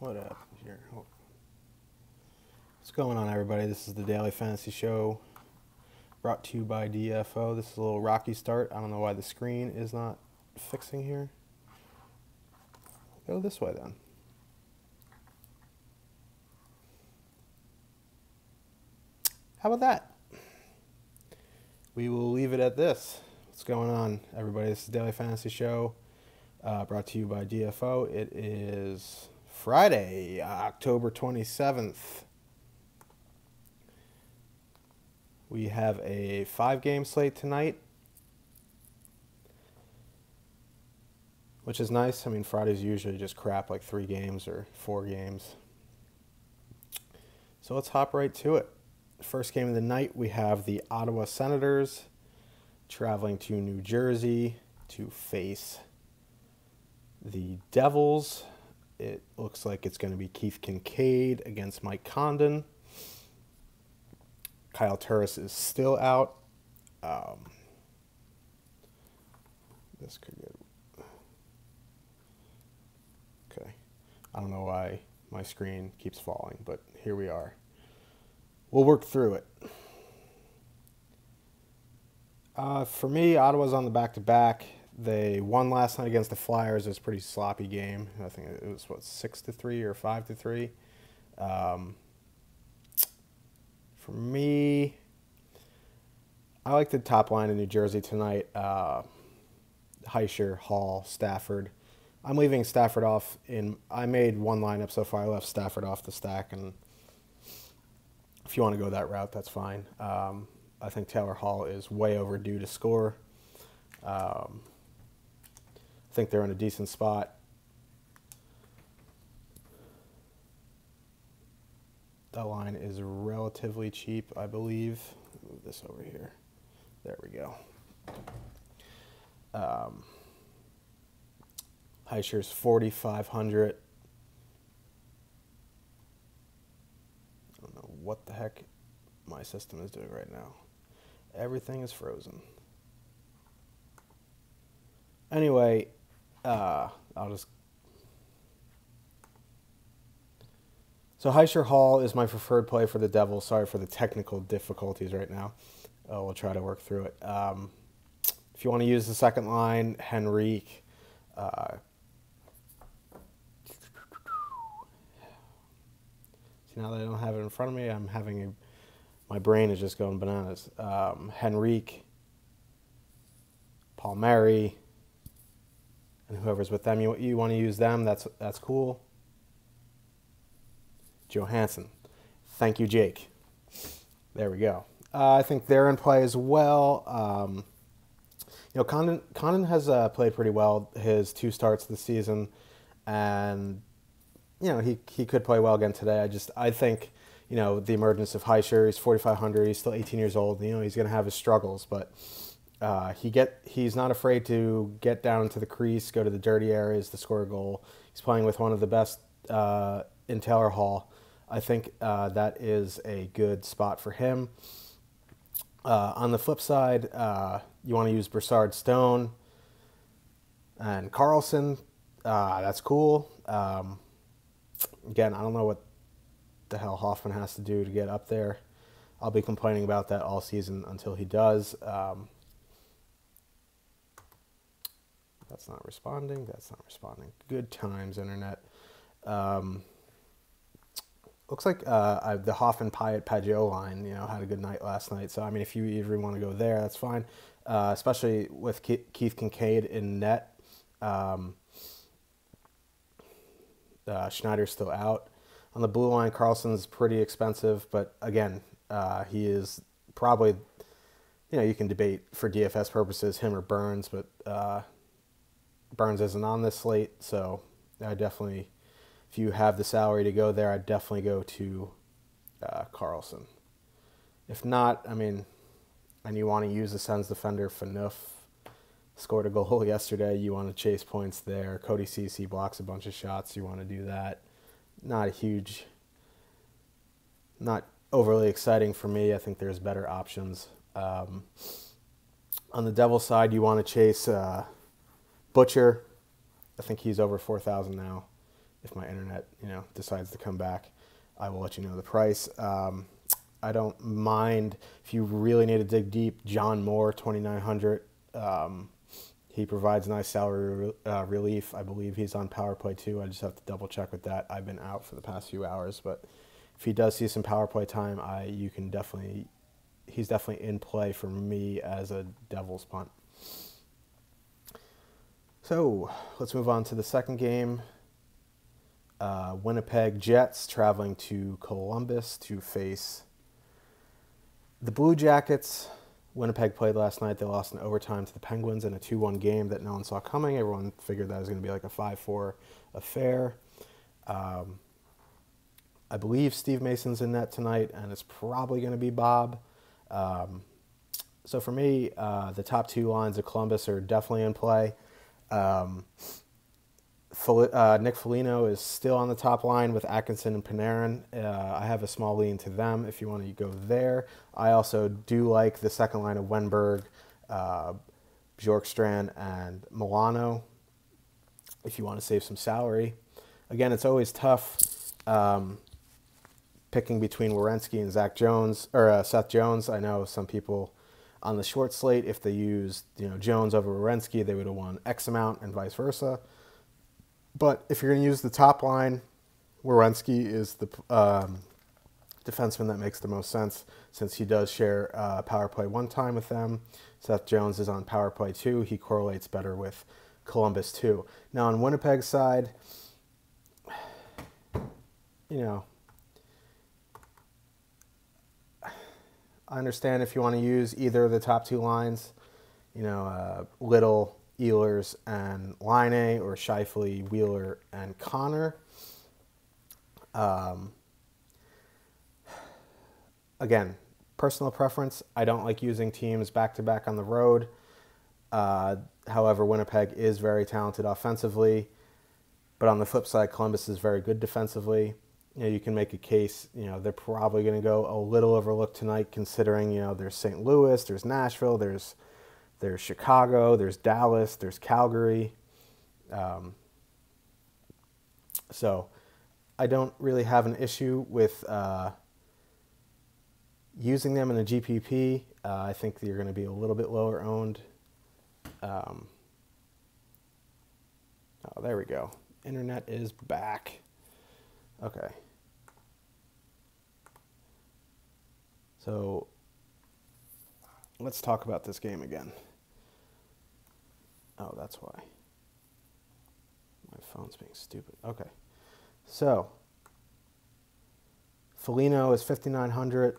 What happened here? What's going on, everybody? This is the Daily Fantasy Show brought to you by DFO. This is a little rocky start. I don't know why the screen is not fixing here. Go this way then. How about that? We will leave it at this. What's going on, everybody? This is the Daily Fantasy Show brought to you by DFO. It is Friday, October 27th. We have a 5-game slate tonight, which is nice. I mean, Fridays usually just crap, like 3 games or 4 games. So let's hop right to it. First game of the night, we have the Ottawa Senators traveling to New Jersey to face the Devils. It looks like it's going to be Keith Kincaid against Mike Condon. Kyle Turris is still out. This could get... Okay. I don't know why my screen keeps falling, but here we are. We'll work through it. For me, Ottawa's on the back-to-back. They won last night against the Flyers. It was a pretty sloppy game. I think it was, 6-3 or 5-3? For me, I like the top line in New Jersey tonight. Heischer, Hall, Stafford. I'm leaving Stafford off. I made one lineup so far. I left Stafford off the stack, and if you want to go that route, that's fine. I think Taylor Hall is way overdue to score. I think they're in a decent spot. That line is relatively cheap, I believe. Move this over here. There we go. Heischer's 4,500. I don't know what the heck my system is doing right now. Everything is frozen. Anyway, I'll just... So Heischer Hall is my preferred play for the Devils. Sorry for the technical difficulties right now. We'll try to work through it. If you want to use the second line, Henrique. See, now that I don't have it in front of me, I'm having my brain is just going bananas. Henrique, Palmieri, and whoever's with them, you want to use them. That's cool. Johansson. Thank you, Jake. There we go. I think they're in play as well. Condon has played pretty well his 2 starts this season, and he could play well again today. I think the emergence of Heischer. He's 4,500. He's still 18 years old. He's going to have his struggles, but he's not afraid to get down into the crease, go to the dirty areas to score a goal. He's playing with one of the best in Taylor Hall. I think that is a good spot for him. On the flip side, you want to use Brassard, Stone, and Carlson. That's cool. Again, I don't know what the hell Hoffman has to do to get up there. I'll be complaining about that all season until he does. That's not responding. That's not responding. Good times, Internet. Looks like the Hoffman Pyatt Pageau line, had a good night last night. So I mean, if you even want to go there, that's fine. Especially with Keith Kincaid in net. Schneider's still out. On the blue line, Carlson's pretty expensive, but again, he is probably, you can debate for DFS purposes him or Burns, but Burns isn't on this slate, so I definitely. If you have the salary to go there, I'd definitely go to Carlson. If not, and you want to use the Sens defender, Phaneuf scored a goal yesterday. You want to chase points there. Cody Ceci blocks a bunch of shots. You want to do that. Not overly exciting for me. I think there's better options. On the Devils side, you want to chase Butcher. I think he's over 4,000 now. if my internet, decides to come back, I will let you know the price. I don't mind if you really need to dig deep. John Moore, 2,900. He provides nice salary relief. I believe he's on power play too. I just have to double check with that. I've been out for the past few hours, but if he does see some power play time, he's definitely in play for me as a Devils punt. So let's move on to the second game. Winnipeg Jets traveling to Columbus to face the Blue Jackets. Winnipeg played last night. They lost in overtime to the Penguins in a 2-1 game that no one saw coming. Everyone figured that was going to be like a 5-4 affair. I believe Steve Mason's in net tonight, and it's probably going to be Bob. So for me, the top two lines of Columbus are definitely in play. Nick Foligno is still on the top line with Atkinson and Panarin. I have a small lean to them if you want to go there. I also do like the second line of Wenberg, Bjorkstrand, and Milano if you want to save some salary. Again, it's always tough picking between Werenski and Seth Jones. I know some people on the short slate, if they used Jones over Werenski, they would have won X amount and vice versa. But if you're going to use the top line, Werenski is the defenseman that makes the most sense since he does share power play one time with them. Seth Jones is on power play 2. He correlates better with Columbus too. Now on Winnipeg's side, I understand if you want to use either of the top two lines, Little, Ehlers, and Laine, or Scheifele, Wheeler, and Connor. Again, personal preference. I don't like using teams back-to-back on the road. However, Winnipeg is very talented offensively. But on the flip side, Columbus is very good defensively. You can make a case, they're probably going to go a little overlooked tonight considering, there's St. Louis, there's Nashville, there's Chicago, there's Dallas, there's Calgary. So I don't really have an issue with using them in a GPP. I think you're going to be a little bit lower owned. Oh, there we go. Internet is back. Okay. So let's talk about this game again. Oh, that's why. My phone's being stupid. Okay. So Foligno is 5,900.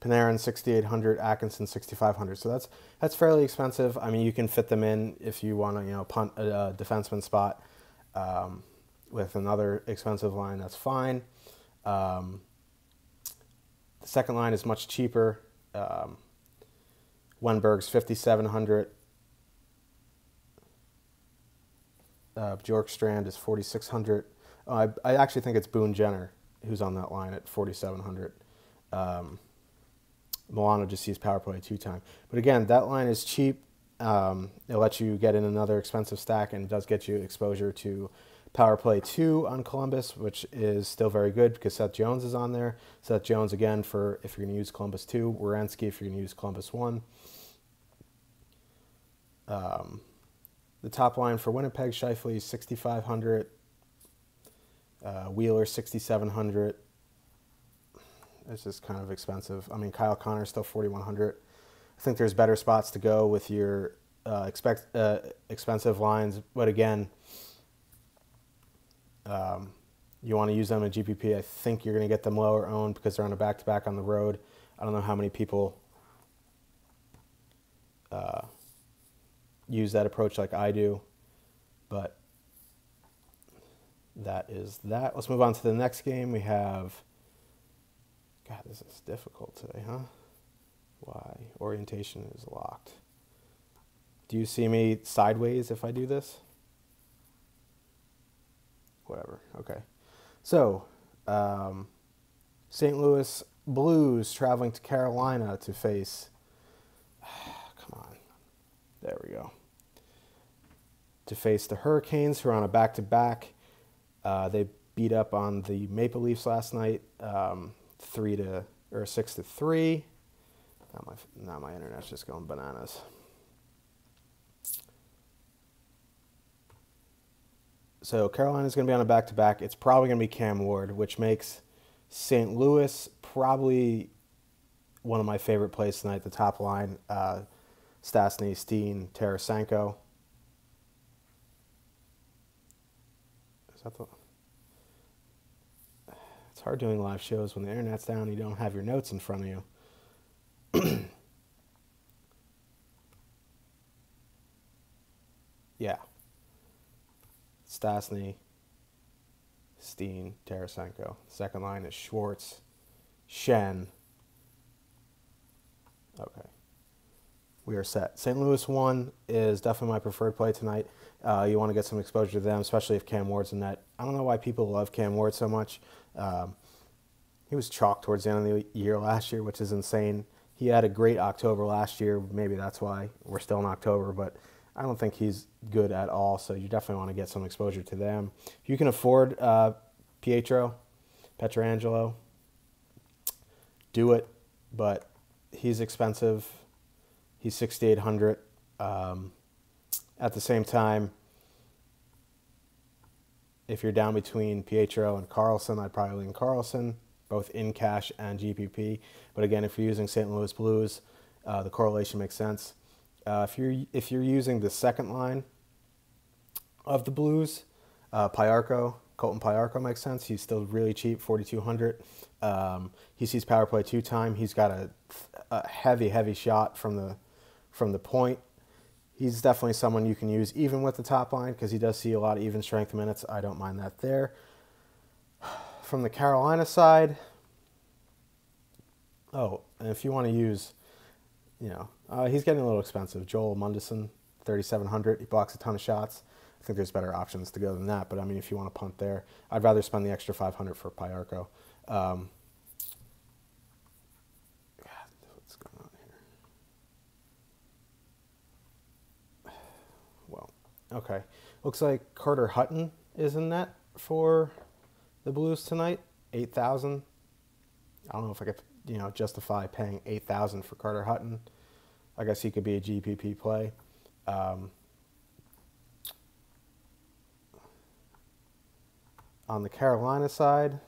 Panarin 6,800, Atkinson 6,500. So that's fairly expensive. I mean, you can fit them in if you want to punt a defenseman spot with another expensive line. That's fine. The second line is much cheaper. Wenberg's 5,700. Bjorkstrand is 4,600. I actually think it's Boone Jenner who's on that line at 4,700. Milano just sees power play 2 time. But again, that line is cheap. It lets you get in another expensive stack, and it does get you exposure to power play 2 on Columbus, which is still very good because Seth Jones is on there. Seth Jones, again, for if you're going to use Columbus 2. Werenski if you're going to use Columbus 1. The top line for Winnipeg, Scheifele is 6,500. Wheeler, 6,700. It's just kind of expensive. I mean, Kyle Connor is still 4,100. I think there's better spots to go with your expensive lines. But again, you want to use them in GPP. I think you're going to get them lower owned because they're on a back-to-back on the road. I don't know how many people use that approach like I do, but that is that. Let's move on to the next game. We have... God, this is difficult today, huh? Why? Orientation is locked. Do you see me sideways if I do this? Whatever. Okay. So, St. Louis Blues traveling to Carolina to face... Come on. There we go. to face the Hurricanes, who are on a back-to-back. They beat up on the Maple Leafs last night, 6-3. Now my internet's just going bananas. So Carolina's going to be on a back-to-back. It's probably going to be Cam Ward, which makes St. Louis probably one of my favorite plays tonight. The top line, Stastny, Steen, Tarasenko. Is that the... It's hard doing live shows when the internet's down and you don't have your notes in front of you. Yeah. Stastny, Steen, Tarasenko. Second line is Schwartz, Shen. Okay. We are set. St. Louis 1 is definitely my preferred play tonight. You want to get some exposure to them, especially if Cam Ward's in net. I don't know why people love Cam Ward so much. He was chalked towards the end of the year last year, which is insane. He had a great October last year. Maybe that's why we're still in October, but I don't think he's good at all, so you definitely want to get some exposure to them. If you can afford Pietrangelo, do it, but he's expensive. He's $6,800. At the same time, if you're down between Pietro and Carlson, I'd probably lean Carlson, both in cash and GPP. But again, if you're using St. Louis Blues, the correlation makes sense. If you're using the second line of the Blues, Colton Pyarko makes sense. He's still really cheap, $4,200. He sees power play 2-time. He's got a heavy shot from the point. He's definitely someone you can use even with the top line because he does see a lot of even strength minutes. I don't mind that there. From the Carolina side, and if you want to use, he's getting a little expensive. Joel Mundison, $3,700. He blocks a ton of shots. I think there's better options to go than that. But I mean, if you want to punt there, I'd rather spend the extra $500 for Pyarko. What's going on here? Well, okay. Looks like Carter Hutton is in net for the Blues tonight. $8,000. I don't know if I could, justify paying $8,000 for Carter Hutton. I guess he could be a GPP play. On the Carolina side,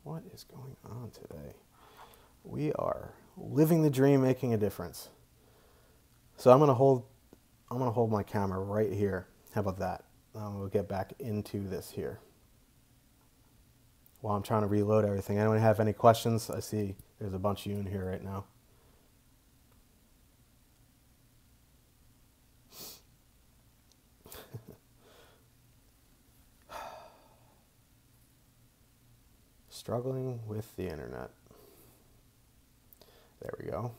what is going on today? We are living the dream, making a difference. So I'm gonna hold my camera right here. How about that? We'll get back into this here. While I'm trying to reload everything. Anyone have any questions? I see there's a bunch of you in here right now. Struggling with the internet. There we go.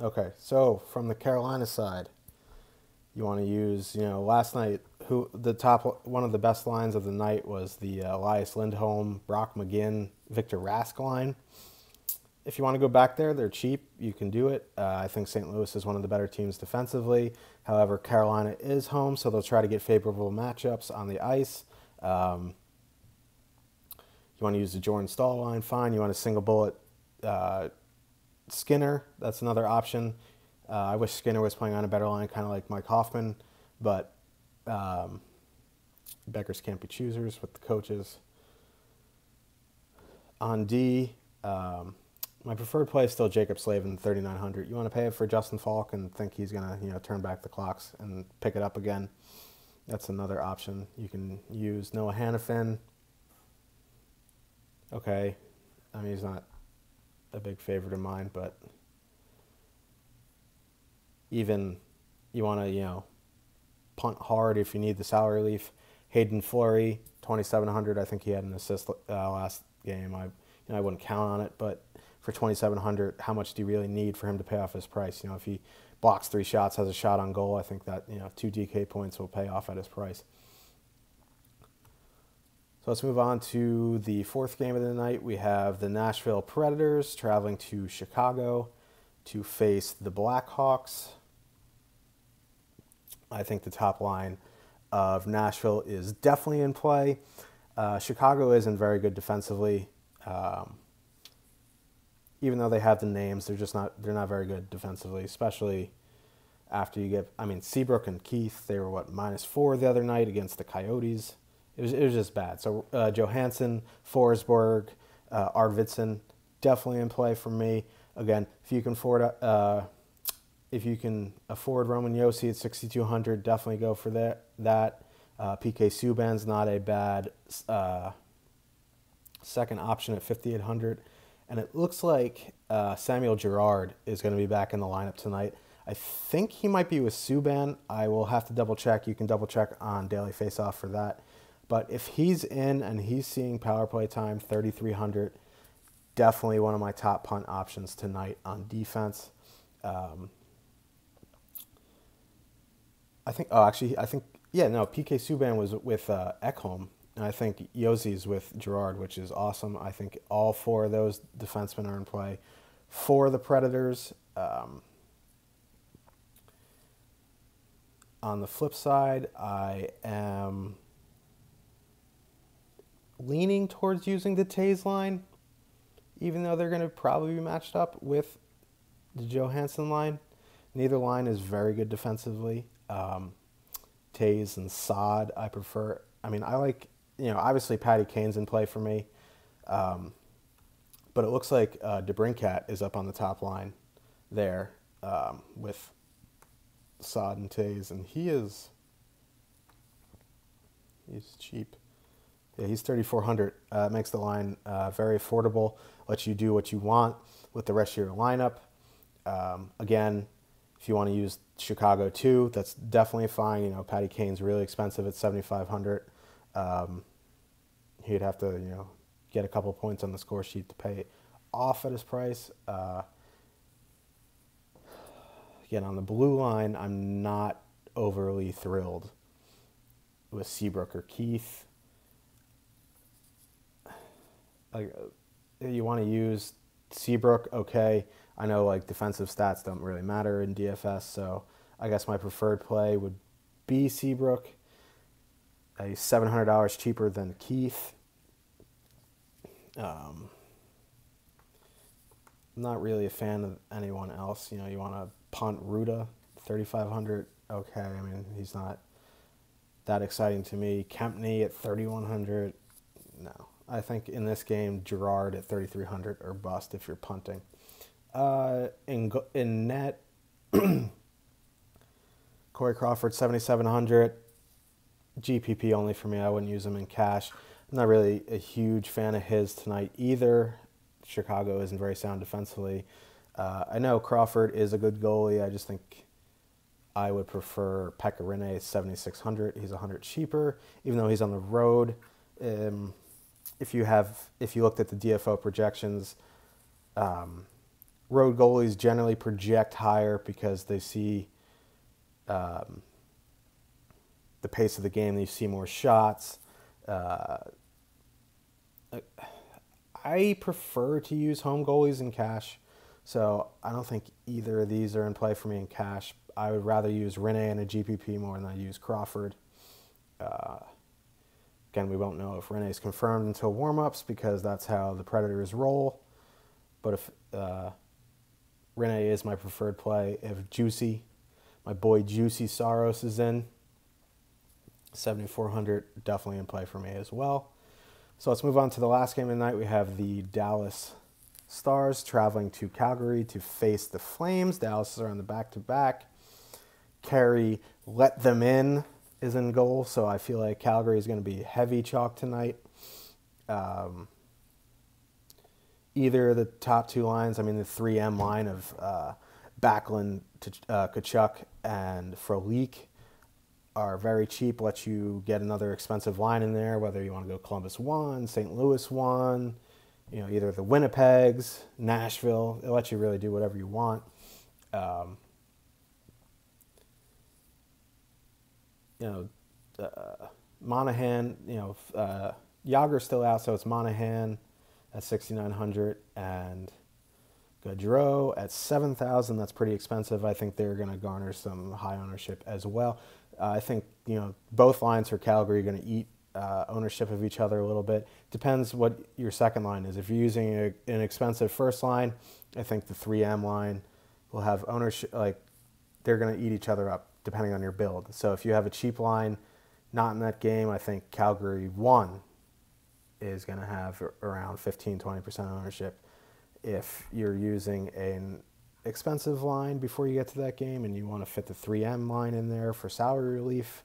Okay, so from the Carolina side, you want to use, last night, one of the best lines of the night was the Elias Lindholm, Brock McGinn, Victor Rask line. If you want to go back there, they're cheap. You can do it. I think St. Louis is one of the better teams defensively. However, Carolina is home, so they'll try to get favorable matchups on the ice. You want to use the Jordan Stahl line, fine. You want a single bullet Skinner, that's another option. I wish Skinner was playing on a better line, kind of like Mike Hoffman, but beggars can't be choosers with the coaches. On D, my preferred play is still Jacob Slavin, $3,900. You want to pay it for Justin Falk and think he's going to turn back the clocks and pick it up again. That's another option. You can use Noah Hannafin. Okay, I mean, he's not a big favorite of mine, but even you want to, punt hard if you need the salary relief. Hayden Fleury, $2,700. I think he had an assist last game. I wouldn't count on it, but for $2,700, how much do you really need for him to pay off his price? If he blocks 3 shots, has a shot on goal, I think that 2 DK points will pay off at his price. So let's move on to the fourth game of the night. We have the Nashville Predators traveling to Chicago to face the Blackhawks. I think the top line of Nashville is definitely in play. Chicago isn't very good defensively. Even though they have the names, they're not very good defensively, especially after you get, I mean, Seabrook and Keith, they were -4 the other night against the Coyotes. It was just bad. So Johansson, Forsberg, Arvidsson, definitely in play for me. Again, if you can afford Roman Josi at 6,200, definitely go for that. PK Subban's not a bad second option at 5,800. And it looks like Samuel Girard is going to be back in the lineup tonight. I think he might be with Subban. I will have to double check. You can double check on Daily Faceoff for that. But if he's in and he's seeing power play time, 3,300, definitely one of my top punt options tonight on defense. I think PK Subban was with Ekholm, and I think Yoshi's with Girard, which is awesome. I think all four of those defensemen are in play for the Predators. On the flip side, I am leaning towards using the Tays line, even though they're going to probably be matched up with the Johansson line. Neither line is very good defensively. Tays and Saad, I prefer. I mean, I like, obviously Patty Kane's in play for me. But it looks like DeBrincat is up on the top line there with Saad and Tays, and he's cheap. Yeah, he's 3,400. Makes the line very affordable. Lets you do what you want with the rest of your lineup. Again, if you want to use Chicago too, that's definitely fine. Patty Kane's really expensive at 7,500. He'd have to, get a couple points on the score sheet to pay off at his price. Again, on the blue line, I'm not overly thrilled with Seabrook or Keith. Like, you want to use Seabrook, okay. I know defensive stats don't really matter in DFS, so I guess my preferred play would be Seabrook, a $700 cheaper than Keith. I'm not really a fan of anyone else. You want to punt Ruda, 3,500. Okay, I mean, he's not that exciting to me. Kempney at 3,100. No. I think in this game, Girard at 3,300 or bust if you're punting. In net, Corey Crawford, 7,700. GPP only for me. I wouldn't use him in cash. I'm not really a huge fan of his tonight either. Chicago isn't very sound defensively. I know Crawford is a good goalie. I just think I would prefer Pekka Rinne, 7,600. He's 100 cheaper, even though he's on the road. If you looked at the DFO projections, road goalies generally project higher because they see the pace of the game. They see more shots. I prefer to use home goalies in cash, so I don't think either of these are in play for me in cash. I would rather use Rinne in a GPP more than I use Crawford. Again, we won't know if Rinne is confirmed until warm-ups because that's how the Predators roll. But if Rinne is my preferred play, if my boy Juicy Saros is in, 7,400, definitely in play for me as well. So let's move on to the last game of the night. We have the Dallas Stars traveling to Calgary to face the Flames. Dallas are on the back-to-back. Carey let them in is in goal, so I feel like Calgary is going to be heavy chalk tonight. Either of the top two lines, I mean the 3M line of Backlund, Tkachuk, and Frolik are very cheap, let you get another expensive line in there, whether you want to go Columbus 1, St. Louis 1, either the Winnipegs, Nashville. It lets you really do whatever you want. Monahan, Yager's still out, so it's Monahan at 6,900 and Gaudreau at 7,000. That's pretty expensive. I think they're going to garner some high ownership as well. I think, both lines for Calgary are going to eat ownership of each other a little bit. Depends what your second line is. If you're using an expensive first line, I think the 3M line will have ownership, like they're going to eat each other up depending on your build. So if you have a cheap line not in that game, I think Calgary 1 is going to have around 15-20% ownership. If you're using an expensive line before you get to that game and you want to fit the 3M line in there for salary relief,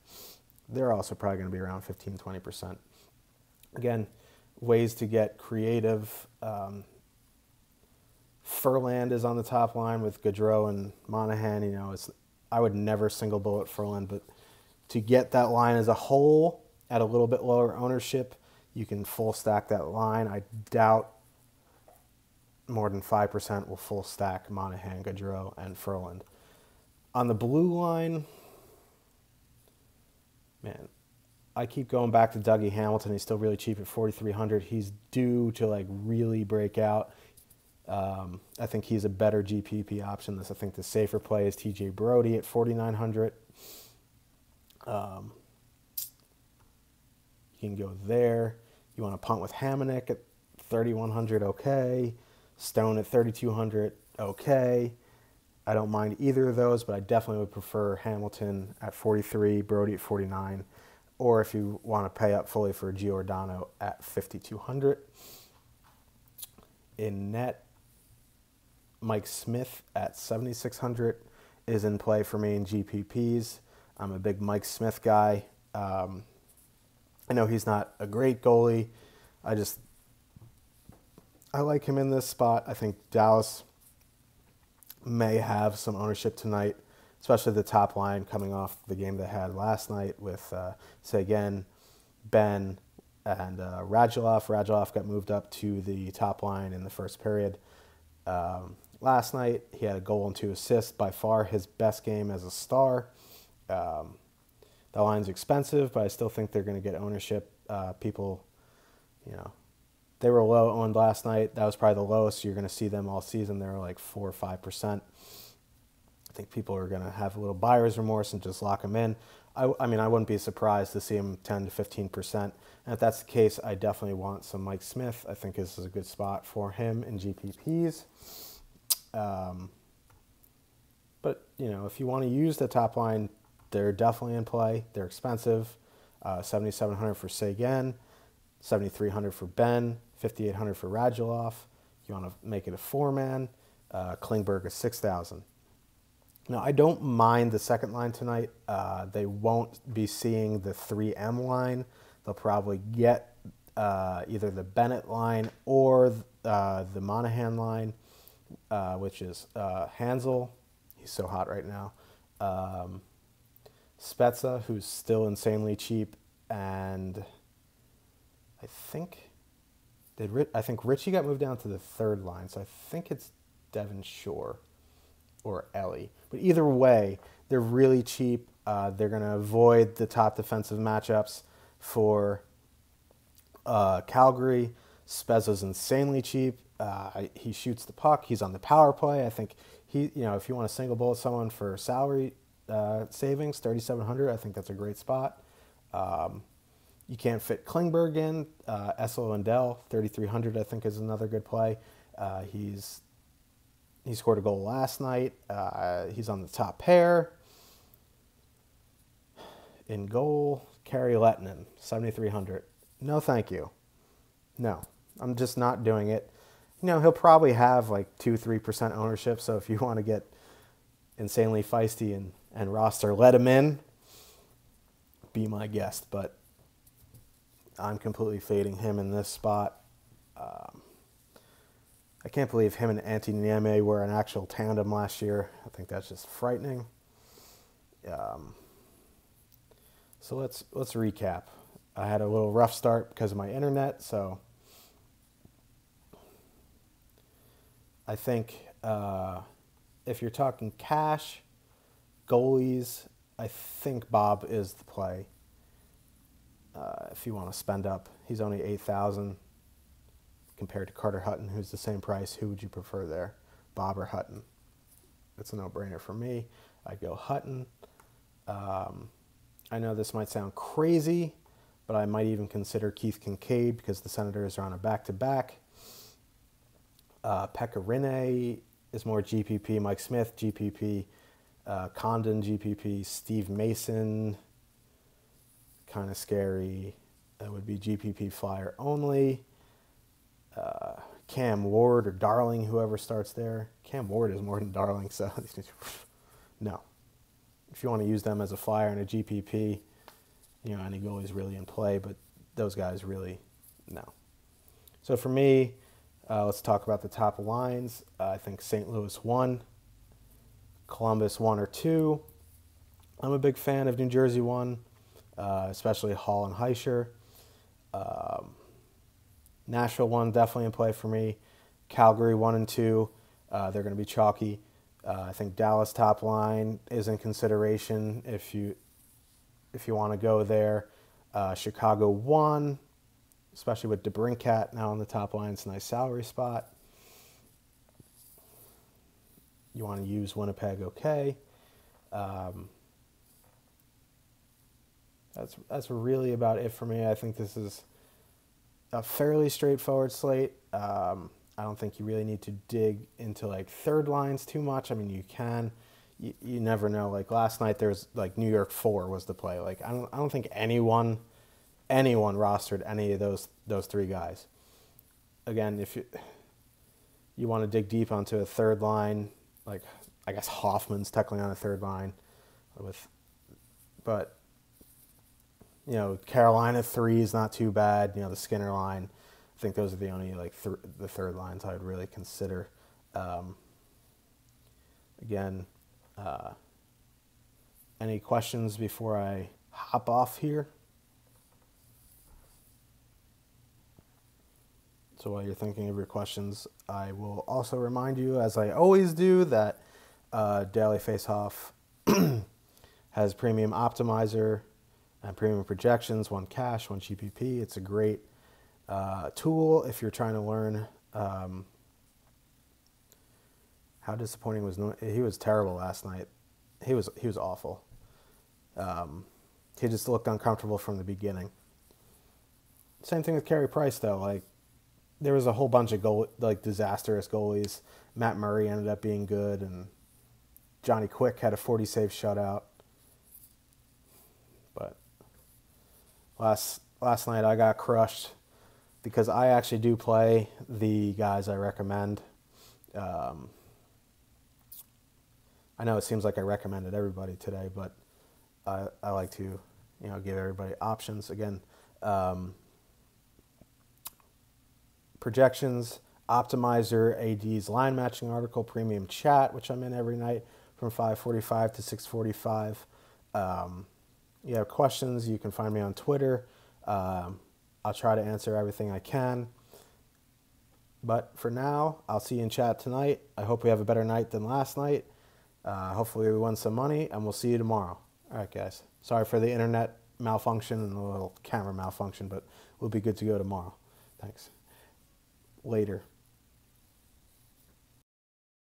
they're also probably going to be around 15-20%. Again, ways to get creative. Furland is on the top line with Gaudreau and Monahan. I would never single bullet Furland, but to get that line as a whole at a little bit lower ownership, you can full stack that line. I doubt more than 5% will full stack Monahan, Gaudreau, and Furland. On the blue line, man, I keep going back to Dougie Hamilton. He's still really cheap at 4,300. He's due to really break out. I think he's a better GPP option. I think the safer play is TJ Brody at 4,900. You can go there. You want to punt with Hamonic at 3,100, okay. Stone at 3,200, okay. I don't mind either of those, but I definitely would prefer Hamilton at 43, Brody at 49, or if you want to pay up fully for Giordano at 5,200. In net, Mike Smith at 7,600 is in play for me in GPPs. I'm a big Mike Smith guy. I know he's not a great goalie. I like him in this spot. I think Dallas may have some ownership tonight, especially the top line coming off the game they had last night with Seguin, Ben, and Radulov. Radulov got moved up to the top line in the first period. Last night, he had a goal and 2 assists, by far his best game as a star. The line's expensive, but I still think they're going to get ownership. People, they were low owned last night. That was probably the lowest you're going to see them all season. They were like 4 or 5%. I think people are going to have a little buyer's remorse and just lock them in. I wouldn't be surprised to see him 10 to 15%. And if that's the case, I definitely want some Mike Smith. I think this is a good spot for him in GPPs. But, if you want to use the top line, they're definitely in play. They're expensive. 7,700 for Seguin, 7,300 for Ben, 5,800 for Radulov. You want to make it a 4-man. Klingberg is 6,000. Now, I don't mind the second line tonight. They won't be seeing the 3M line. They'll probably get either the Bennett line or the Monahan line, which is Hansel. He's so hot right now. Spezza, who's still insanely cheap, and I think Richie got moved down to the third line, so I think it's Devon Shore or Ellie. But either way, they're really cheap. They're going to avoid the top defensive matchups for Calgary. Spezza's insanely cheap. He shoots the puck. He's on the power play. I think if you want to single bullet someone for salary savings, 3,700, I think that's a great spot. You can't fit Klingberg in. Essel and Dell, 3,300, I think is another good play. He scored a goal last night. He's on the top pair. In goal, Kari Lettinen, 7,300. No, thank you. No, I'm just not doing it. He'll probably have like 2-3% ownership. So if you want to get insanely feisty and roster, let him in. Be my guest, but I'm completely fading him in this spot. I can't believe him and Antti Niemi were an actual tandem last year. I think that's just frightening. So let's recap. I had a little rough start because of my internet, so I think if you're talking cash, goalies, I think Bob is the play. If you want to spend up, he's only 8,000 compared to Carter Hutton, who's the same price. Who would you prefer there, Bob or Hutton? It's a no-brainer for me. I'd go Hutton. I know this might sound crazy, but I might even consider Keith Kincaid because the Senators are on a back-to-back. Pekka Rinne is more GPP. Mike Smith, GPP. Condon, GPP. Steve Mason, kind of scary. That would be GPP flyer only. Cam Ward or Darling, whoever starts there. Cam Ward is more than Darling, so no. If you want to use them as a flyer and a GPP, any goalie's really in play, but those guys really, no. So for me, let's talk about the top lines. I think St. Louis 1, Columbus 1 or 2. I'm a big fan of New Jersey 1, especially Hall and Heischer. Nashville 1 definitely in play for me. Calgary 1 and 2, they're going to be chalky. I think Dallas top line is in consideration if you want to go there. Chicago 1, especially with DeBrincat now on the top line. It's a nice salary spot. You want to use Winnipeg, okay. That's really about it for me. I think this is a fairly straightforward slate. I don't think you really need to dig into like third lines too much. I mean, you can. You never know. Like last night, there's like New York 4 was the play. Like I don't think anyone rostered any of those three guys. Again, if you want to dig deep onto a third line, like I guess Hoffman's technically on a third line, but Carolina 3 is not too bad. The Skinner line. I think those are the only the third lines I would really consider. Again, any questions before I hop off here? So while you're thinking of your questions, I will also remind you, as I always do, that Daily Faceoff has Premium Optimizer and Premium Projections, 1 cash, 1 GPP. It's a great tool if you're trying to learn. How disappointing was he? Was terrible last night. He was awful. He just looked uncomfortable from the beginning. Same thing with Carey Price though. Like there was a whole bunch of disastrous goalies. Matt Murray ended up being good, and Johnny Quick had a 40 save shutout. But last night I got crushed because I actually do play the guys I recommend. I know it seems like I recommended everybody today, but I like to, give everybody options. Again, projections, optimizer, AD's line matching article, premium chat, which I'm in every night from 5:45 to 6:45. You have questions, you can find me on Twitter. I'll try to answer everything I can. But for now, I'll see you in chat tonight. I hope we have a better night than last night. Hopefully we win some money, and we'll see you tomorrow. All right, guys. Sorry for the internet malfunction and a little camera malfunction, but we'll be good to go tomorrow. Thanks. Later.